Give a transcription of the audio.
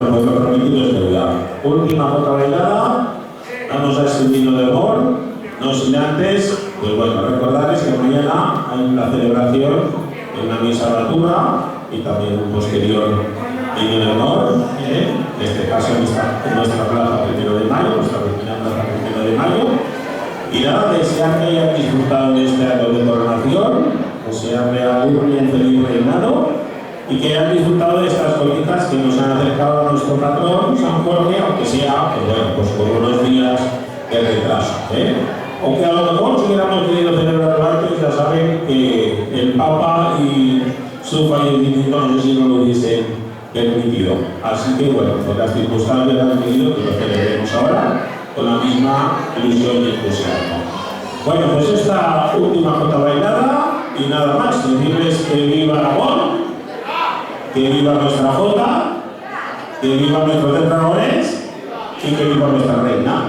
Nuestro prometido es deuda. Última jota bailada, vamos a este vino de amor, no sin antes, pues bueno, recordarles que mañana hay una celebración en una misa natura y también un posterior vino de honor, en este caso en nuestra plaza 1 de mayo, nuestra pequeña plaza 1 de mayo. Y nada, desear que hayan disfrutado de este acto de coronación, desearle a un bien feliz reinado y que hayan disfrutado de estas cositas que nos han acercado a nuestro patrón San Jorge, aunque sea, pues bueno, pues por unos días de retraso. Aunque a lo mejor si hubiéramos querido celebrarlo antes, ya saben que el Papa y su fallecimiento no sé si no lo hubiesen permitido. Así que bueno, pues las circunstancias han pedido que lo celebremos ahora con la misma ilusión y entusiasmo. Bueno, pues esta última jota bailada y nada más, decirles que viva Aragón, que viva nuestra jota, que viva nuestros entrenadores y que viva nuestra reina.